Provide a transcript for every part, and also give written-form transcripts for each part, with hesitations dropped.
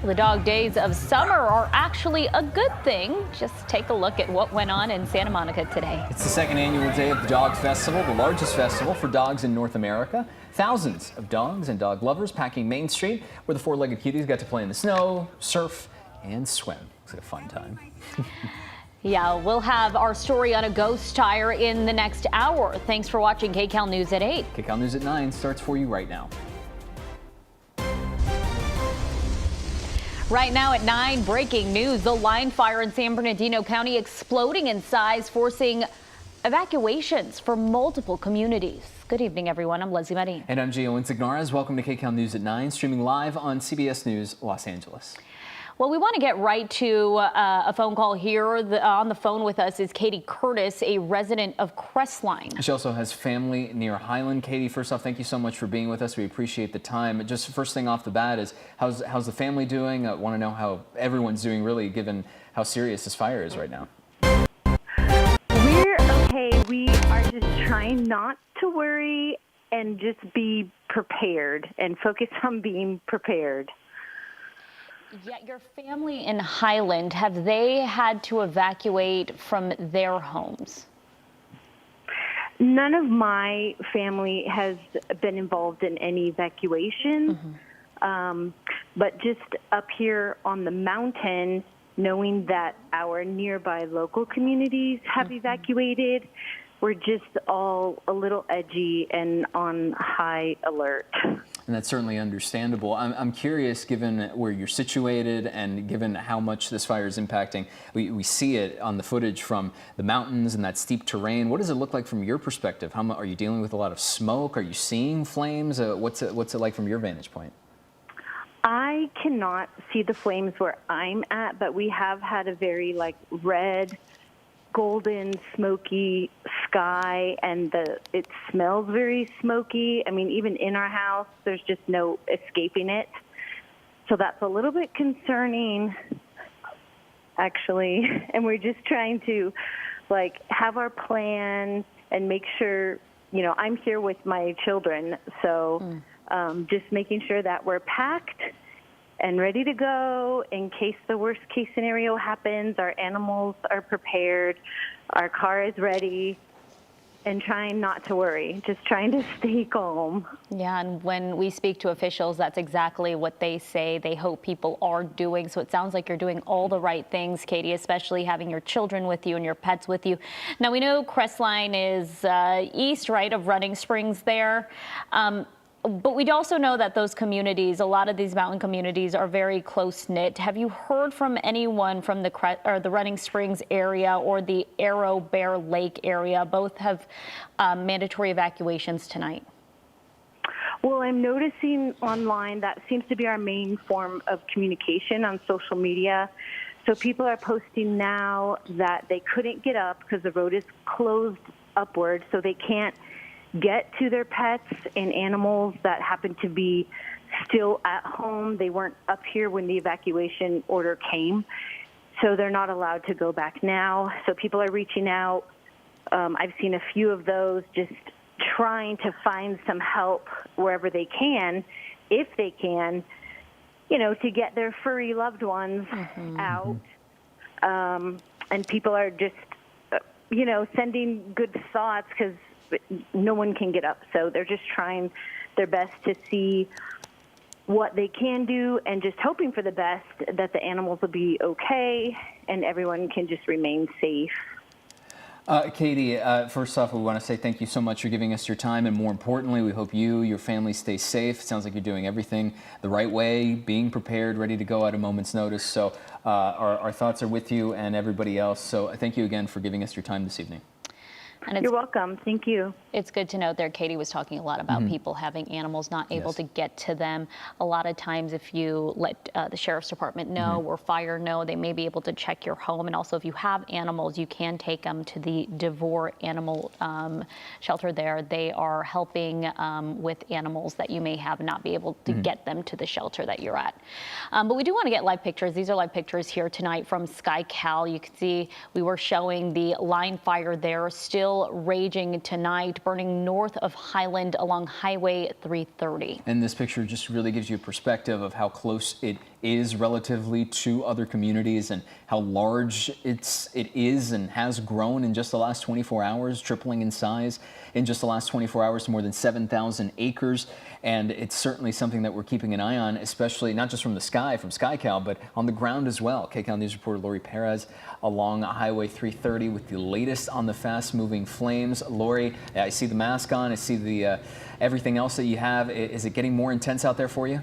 The dog days of summer are actually a good thing. Just take a look at what went on in Santa Monica today. It's the second annual day of the Dog Festival, the largest festival for dogs in North America. Thousands of dogs and dog lovers packing Main Street, where the four-legged cuties got to play in the snow, surf, and swim. Looks like a fun time. Yeah, we'll have our story on a ghost tire in the next hour. Thanks for watching KCAL News at 8. KCAL News at 9 starts for you right now. Right now at 9, breaking news. The line fire in San Bernardino County exploding in size, forcing evacuations for multiple communities. Good evening, everyone. I'm Leslie Marin. And I'm Gio Insignares. Welcome to KCAL News at 9, streaming live on CBS News Los Angeles. Well, we want to get right to a phone call here. On the phone with us is Katie Curtis, a resident of Crestline. She also has family near Highland. Katie, first off, thank you so much for being with us. We appreciate the time. Just first thing off the bat is, how's the family doing? I want to know how everyone's doing, really, given how serious this fire is right now. We're okay. We are just trying not to worry and just be prepared and focus on being prepared. Yet your family in Highland, have they had to evacuate from their homes? None of my family has been involved in any evacuation, but just up here on the mountain, knowing that our nearby local communities have evacuated, we're just all a little edgy and on high alert. And that's certainly understandable. I'm curious, given where you're situated and given how much this fire is impacting, we see it on the footage from the mountains and that steep terrain. What does it look like from your perspective? Are you dealing with a lot of smoke? Are you seeing flames? What's it like from your vantage point? I cannot see the flames where I'm at, but we have had a very red, golden, smoky sky, and it smells very smoky. I mean, even in our house, there's just no escaping it. So that's a little bit concerning, actually. And we're just trying to have our plan and make sure, I'm here with my children. So just making sure that we're packed and ready to go in case the worst case scenario happens. Our animals are prepared, our car is ready, and trying not to worry, just trying to stay calm. Yeah, and when we speak to officials, that's exactly what they say. They hope people are doing. So it sounds like you're doing all the right things, Katie, especially having your children with you and your pets with you. Now, we know Crestline is east, right, of Running Springs there. But we also know that those communities, a lot of these mountain communities, are very close-knit. Have you heard from anyone from the Running Springs area or the Arrow Bear Lake area? Both have mandatory evacuations tonight. Well, I'm noticing online that seems to be our main form of communication on social media. So people are posting now that they couldn't get up because the road is closed upward, so they can't get to their pets and animals that happen to be still at home. They weren't up here when the evacuation order came, so they're not allowed to go back now. So people are reaching out. I've seen a few of those just trying to find some help wherever they can, if they can, to get their furry loved ones out. And people are just, sending good thoughts because no one can get up. So they're just trying their best to see what they can do and just hoping for the best, that the animals will be okay and everyone can just remain safe. Katie, first off, we want to say thank you so much for giving us your time, and more importantly, we hope your family stay safe. It sounds like you're doing everything the right way, being prepared, ready to go at a moment's notice. So our thoughts are with you and everybody else. So thank you again for giving us your time this evening. And you're welcome. Thank you. It's good to note there, Katie was talking a lot about people having animals not able to get to them. A lot of times if you let the sheriff's department know or fire know, they may be able to check your home. And also if you have animals, you can take them to the DeVore Animal Shelter there. They are helping with animals that you may have not be able to get them to the shelter that you're at. But we do want to get live pictures. These are live pictures here tonight from SkyCal. You can see we were showing the line fire there, still raging tonight, burning north of Highland along Highway 330. And this picture just really gives you a perspective of how close it is relatively to other communities and how large it is and has grown in just the last 24 hours, tripling in size in just the last 24 hours to more than 7,000 acres. And it's certainly something that we're keeping an eye on, especially not just from the sky, from SkyCal, but on the ground as well. KCAL News reporter Lori Perez along Highway 330 with the latest on the fast-moving flames. Lori, I see the mask on. I see the everything else that you have. Is it getting more intense out there for you?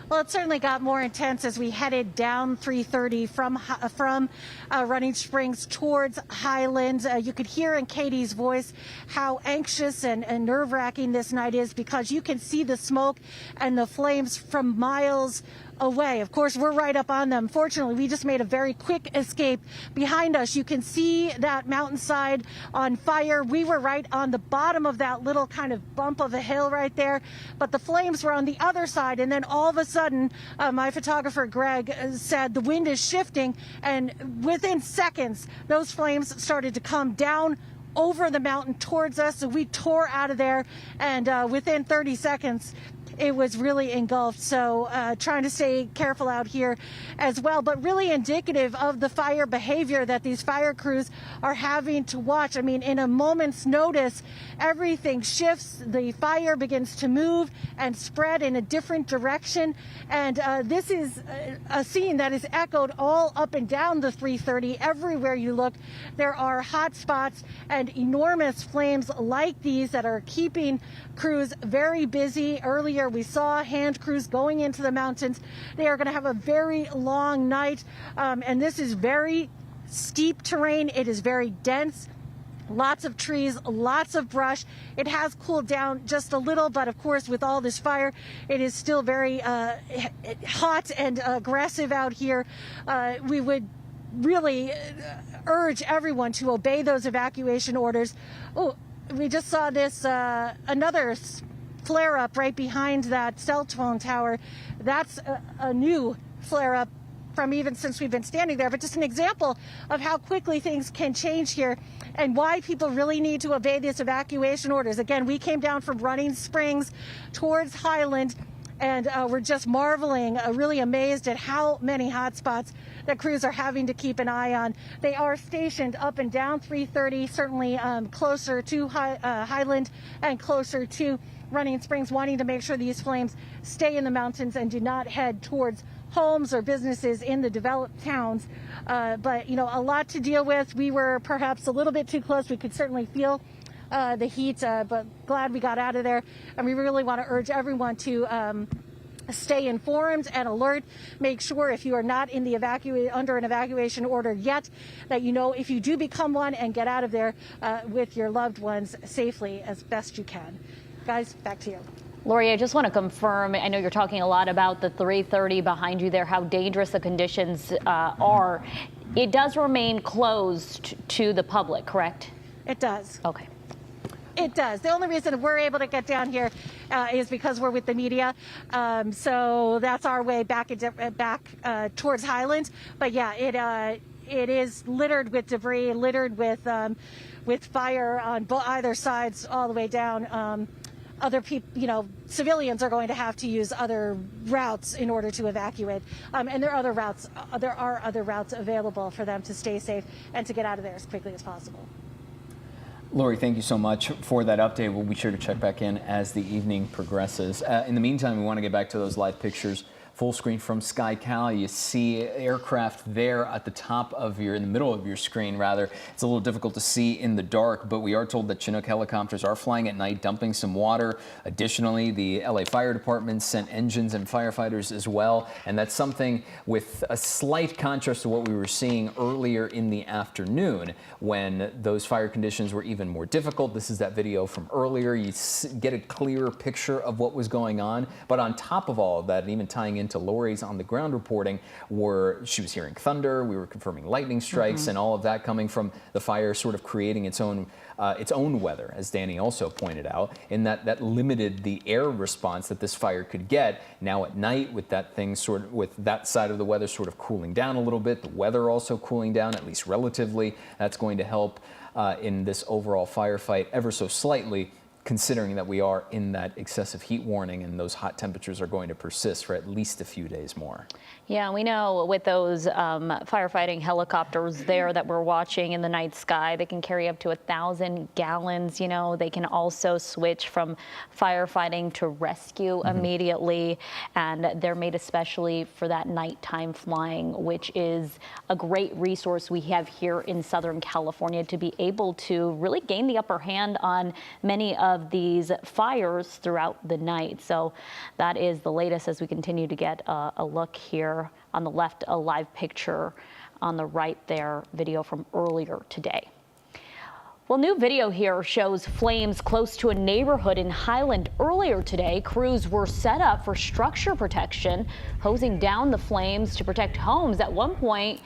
Well, it certainly got more intense as we headed down 330 from Running Springs towards Highlands. You could hear in Katie's voice how anxious and nerve-wracking this night is, because you can see the smoke and the flames from miles away. Of course, we're right up on them. Fortunately, we just made a very quick escape. Behind us, you can see that mountainside on fire. We were right on the bottom of that little kind of bump of a hill right there, but the flames were on the other side. And then all of a sudden, my photographer Greg said the wind is shifting, and within seconds, those flames started to come down over the mountain towards us. So we tore out of there, and within 30 seconds, it was really engulfed. So trying to stay careful out here as well, but really indicative of the fire behavior that these fire crews are having to watch. I mean, in a moment's notice, everything shifts. The fire begins to move and spread in a different direction. And this is a scene that is echoed all up and down the 330. Everywhere you look, there are hot spots and enormous flames like these that are keeping crews very busy. Earlier, we saw hand crews going into the mountains. They are going to have a very long night, and this is very steep terrain. It is very dense. Lots of trees, lots of brush. It has cooled down just a little, but of course, with all this fire, it is still very hot and aggressive out here. We would really urge everyone to obey those evacuation orders. Oh, we just saw this, another flare-up right behind that cell phone tower. That's a new flare-up from even since we've been standing there, but just an example of how quickly things can change here and why people really need to obey these evacuation orders. Again, we came down from Running Springs towards Highland, and we're just marveling, really amazed at how many hot spots that crews are having to keep an eye on. They are stationed up and down 330, certainly closer to Highland and closer to Running Springs, wanting to make sure these flames stay in the mountains and do not head towards homes or businesses in the developed towns. But, you know, a lot to deal with. We were perhaps a little bit too close. We could certainly feel the heat, but glad we got out of there. And we really want to urge everyone to stay informed and alert. Make sure if you are not in the under an evacuation order yet, that you know if you do become one, and get out of there with your loved ones safely as best you can. Guys, back to you. Lori, I just want to confirm, I know you're talking a lot about the 330 behind you there, how dangerous the conditions are. It does remain closed to the public, correct? It does. Okay. It does. The only reason we're able to get down here is because we're with the media. So that's our way back towards Highland. But yeah, it is littered with debris, littered with fire on either sides all the way down. Other people, you know, civilians are going to have to use other routes in order to evacuate. And there are other routes. There are other routes available for them to stay safe and to get out of there as quickly as possible. Lori, thank you so much for that update. We'll be sure to check back in as the evening progresses. In the meantime, we want to get back to those live pictures. Full screen from SkyCal. You see aircraft there at the top of in the middle of your screen, rather. It's a little difficult to see in the dark, but we are told that Chinook helicopters are flying at night, dumping some water. Additionally, the LA Fire Department sent engines and firefighters as well. And that's something with a slight contrast to what we were seeing earlier in the afternoon when those fire conditions were even more difficult. This is that video from earlier. You get a clearer picture of what was going on. But on top of all of that, and even tying into Lori's on the ground reporting, she was hearing thunder, we were confirming lightning strikes, and all of that coming from the fire sort of creating its own weather, as Danny also pointed out, in that limited the air response that this fire could get. Now at night, with that side of the weather sort of cooling down a little bit, the weather also cooling down, at least relatively, that's going to help in this overall firefight ever so slightly. considering that we are in that excessive heat warning and those hot temperatures are going to persist for at least a few days more. Yeah, we know with those firefighting helicopters there that we're watching in the night sky, they can carry up to 1,000 gallons. You know, they can also switch from firefighting to rescue immediately, and they're made especially for that nighttime flying, which is a great resource we have here in Southern California to be able to really gain the upper hand on many of these fires throughout the night. So that is the latest as we continue to get a look here on the left, a live picture on the right there, video from earlier today. Well, new video here shows flames close to a neighborhood in Highland earlier today. Crews were set up for structure protection, hosing down the flames to protect homes. At one point,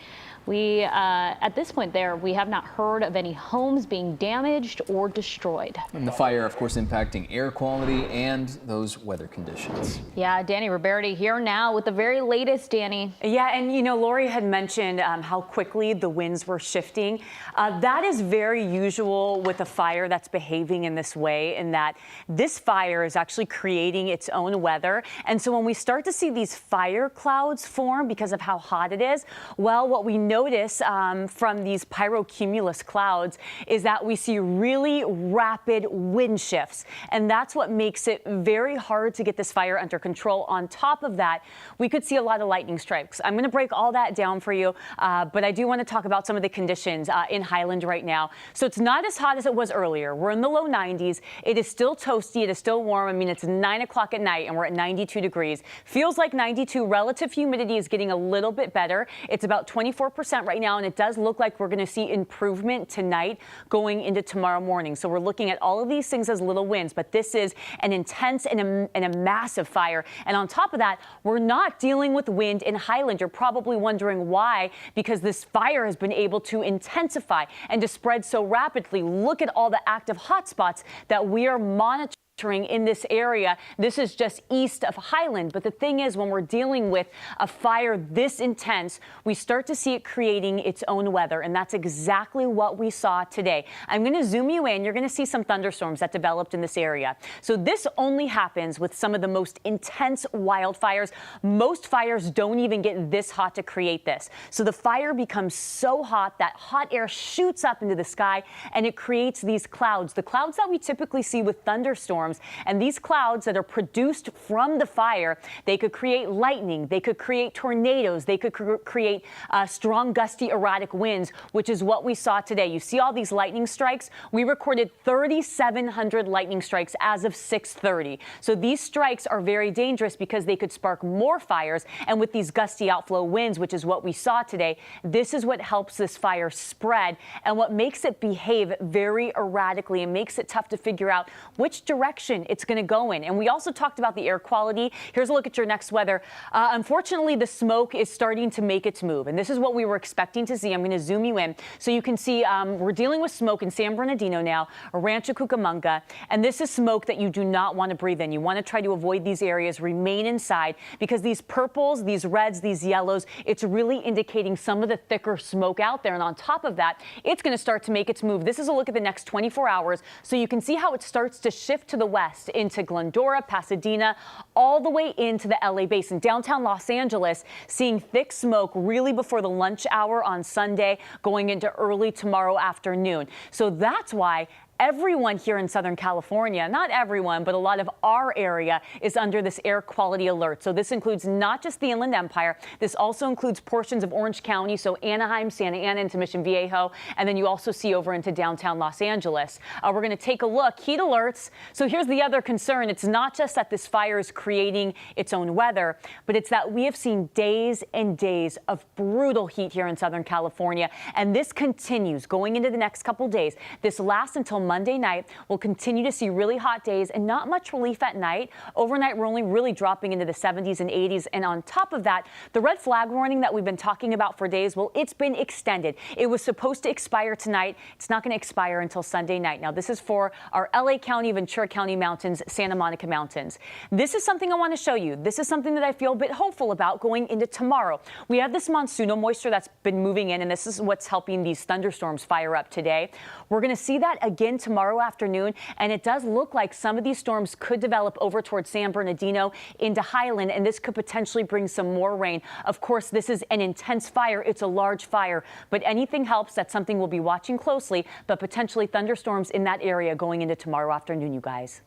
at this point we have not heard of any homes being damaged or destroyed. And the fire, of course, impacting air quality and those weather conditions. Yeah, Danny Roberti here now with the very latest, Danny. Yeah, and you know, Lori had mentioned how quickly the winds were shifting. That is very usual with a fire that's behaving in this way, in that this fire is actually creating its own weather. And so when we start to see these fire clouds form because of how hot it is, well, what we notice from these pyrocumulus clouds is that we see really rapid wind shifts. And that's what makes it very hard to get this fire under control. On top of that, we could see a lot of lightning strikes. I'm going to break all that down for you, but I do want to talk about some of the conditions in Highland right now. So it's not as hot as it was earlier. We're in the low 90s. It is still toasty. It is still warm. I mean, it's 9 o'clock at night and we're at 92 degrees. Feels like 92. Relative humidity is getting a little bit better. It's about 24% right now, and it does look like we're going to see improvement tonight going into tomorrow morning. So we're looking at all of these things as little winds, but this is an intense and a massive fire. And on top of that, we're not dealing with wind in Highland. You're probably wondering why, because this fire has been able to intensify and to spread so rapidly. Look at all the active hotspots that we are monitoring in this area. This is just east of Highland. But the thing is, when we're dealing with a fire this intense, we start to see it creating its own weather. And that's exactly what we saw today. I'm going to zoom you in. You're going to see some thunderstorms that developed in this area. So this only happens with some of the most intense wildfires. Most fires don't even get this hot to create this. So the fire becomes so hot that hot air shoots up into the sky and it creates these clouds, the clouds that we typically see with thunderstorms. And these clouds that are produced from the fire, they could create lightning, they could create tornadoes, they could create strong, gusty, erratic winds, which is what we saw today. You see all these lightning strikes? We recorded 3,700 lightning strikes as of 6:30. So these strikes are very dangerous because they could spark more fires. And with these gusty outflow winds, which is what we saw today, this is what helps this fire spread and what makes it behave very erratically and makes it tough to figure out which direction it's going to go in. And we also talked about the air quality. Here's a look at your next weather. Unfortunately, the smoke is starting to make its move. And this is what we were expecting to see. I'm going to zoom you in so you can see we're dealing with smoke in San Bernardino now, Rancho Cucamonga. And this is smoke that you do not want to breathe in. You want to try to avoid these areas, remain inside, because these purples, these reds, these yellows, it's really indicating some of the thicker smoke out there. And on top of that, it's going to start to make its move. This is a look at the next 24 hours. So you can see how it starts to shift to the west into Glendora, Pasadena, all the way into the LA basin. Downtown Los Angeles, seeing thick smoke really before the lunch hour on Sunday, going into early tomorrow afternoon. So that's why everyone here in Southern California, not everyone, but a lot of our area is under this air quality alert. So this includes not just the Inland Empire. This also includes portions of Orange County, so Anaheim, Santa Ana into Mission Viejo, and then you also see over into downtown Los Angeles. We're going to take a look. Heat alerts. So here's the other concern. It's not just that this fire is creating its own weather, but it's that we have seen days and days of brutal heat here in Southern California, and this continues going into the next couple days. This lasts until Monday night. We'll continue to see really hot days and not much relief at night. Overnight, we're only really dropping into the 70s and 80s. And on top of that, the red flag warning that we've been talking about for days, well, it's been extended. It was supposed to expire tonight. It's not going to expire until Sunday night. Now, this is for our LA County, Ventura County mountains, Santa Monica mountains. This is something I want to show you. This is something that I feel a bit hopeful about going into tomorrow. We have this monsoonal moisture that's been moving in, and this is what's helping these thunderstorms fire up today. We're going to see that again wind tomorrow afternoon, and it does look like some of these storms could develop over towards San Bernardino into Highland, and this could potentially bring some more rain. Of course, this is an intense fire. It's a large fire, but anything helps. That's something we'll be watching closely, but potentially thunderstorms in that area going into tomorrow afternoon, you guys.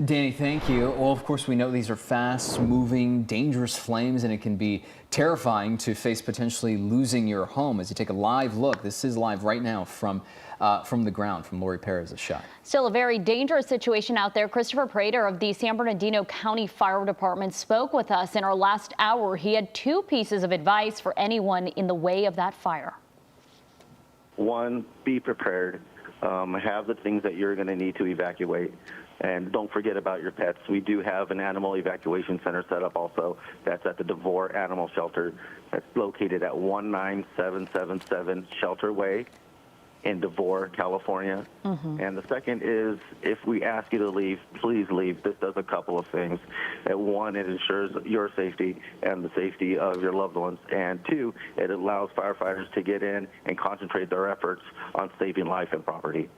Danny, thank you. Well, of course, we know these are fast-moving, dangerous flames, and it can be terrifying to face potentially losing your home. As you take a live look, this is live right now from the ground, from Lori Perez's shot. Still a very dangerous situation out there. Christopher Prater of the San Bernardino County Fire Department spoke with us in our last hour. He had 2 pieces of advice for anyone in the way of that fire. 1, be prepared. Have the things that you're going to need to evacuate. And don't forget about your pets. We do have an animal evacuation center set up also. That's at the DeVore Animal Shelter. That's located at 19777 Shelter Way in DeVore, California. And the second is, if we ask you to leave, please leave. This does a couple of things. 1, it ensures your safety and the safety of your loved ones. And 2, it allows firefighters to get in and concentrate their efforts on saving life and property.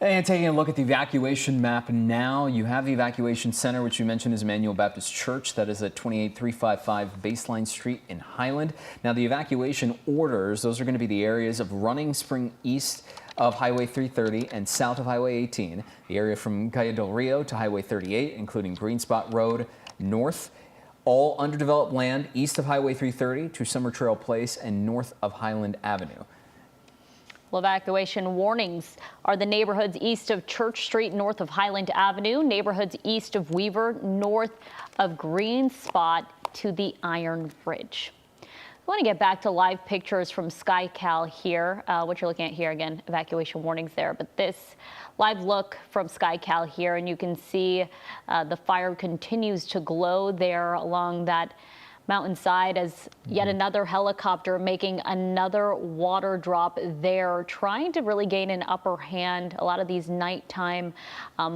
And taking a look at the evacuation map now, you have the evacuation center, which you mentioned is Emmanuel Baptist Church. That is at 28355 Baseline Street in Highland. Now, the evacuation orders, those are going to be the areas of Running Spring east of Highway 330 and south of Highway 18, the area from Calle del Rio to Highway 38, including Green Spot Road north, all underdeveloped land east of Highway 330 to Summer Trail Place and north of Highland Avenue. Well, evacuation warnings are the neighborhoods east of Church Street, north of Highland Avenue, neighborhoods east of Weaver, north of Green Spot to the Iron Bridge. I want to get back to live pictures from SkyCal here. What you're looking at here, again, evacuation warnings there, but this live look from SkyCal here, and you can see the fire continues to glow there along that mountainside as yet another helicopter making another water drop there, trying to really gain an upper hand. A lot of these nighttime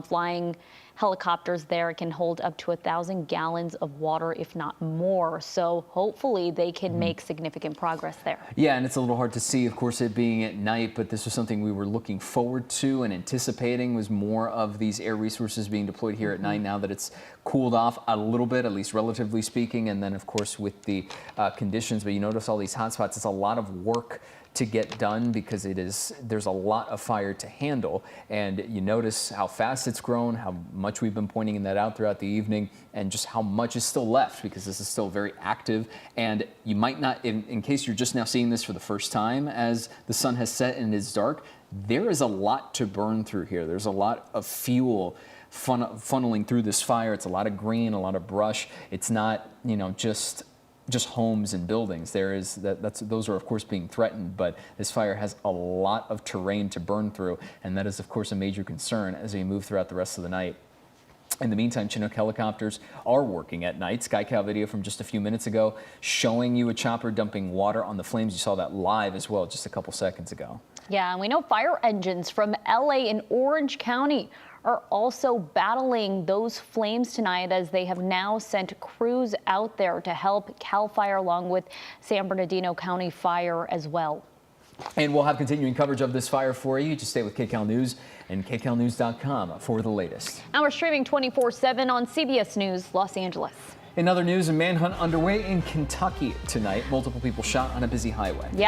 flying helicopters there can hold up to 1,000 gallons of water, if not more. So hopefully they can make significant progress there. Yeah, and it's a little hard to see, of course, it being at night, but this was something we were looking forward to and anticipating, was more of these air resources being deployed here at night now that it's cooled off a little bit, at least relatively speaking. And then, of course, with the conditions, but you notice all these hot spots, it's a lot of work to get done because there's a lot of fire to handle, and you notice how fast it's grown, how much we've been pointing that out throughout the evening, and just how much is still left because this is still very active. And you might not, in case you're just now seeing this for the first time as the sun has set and it is dark, there is a lot to burn through here. There's a lot of fuel funneling through this fire. It's a lot of green, a lot of brush. It's not, just homes and buildings. Those are of course being threatened, but this fire has a lot of terrain to burn through, and that is of course a major concern as we move throughout the rest of the night. In the meantime, Chinook helicopters are working at night. SkyCal video from just a few minutes ago showing you a chopper dumping water on the flames. You saw that live as well just a couple seconds ago. Yeah, and we know fire engines from LA and Orange County are also battling those flames tonight, as they have now sent crews out there to help CAL FIRE along with San Bernardino County Fire as well. And we'll have continuing coverage of this fire for you. Just stay with KCAL News and KCALnews.com for the latest. And we're streaming 24/7 on CBS News Los Angeles. In other news, a manhunt underway in Kentucky tonight. Multiple people shot on a busy highway. Yeah.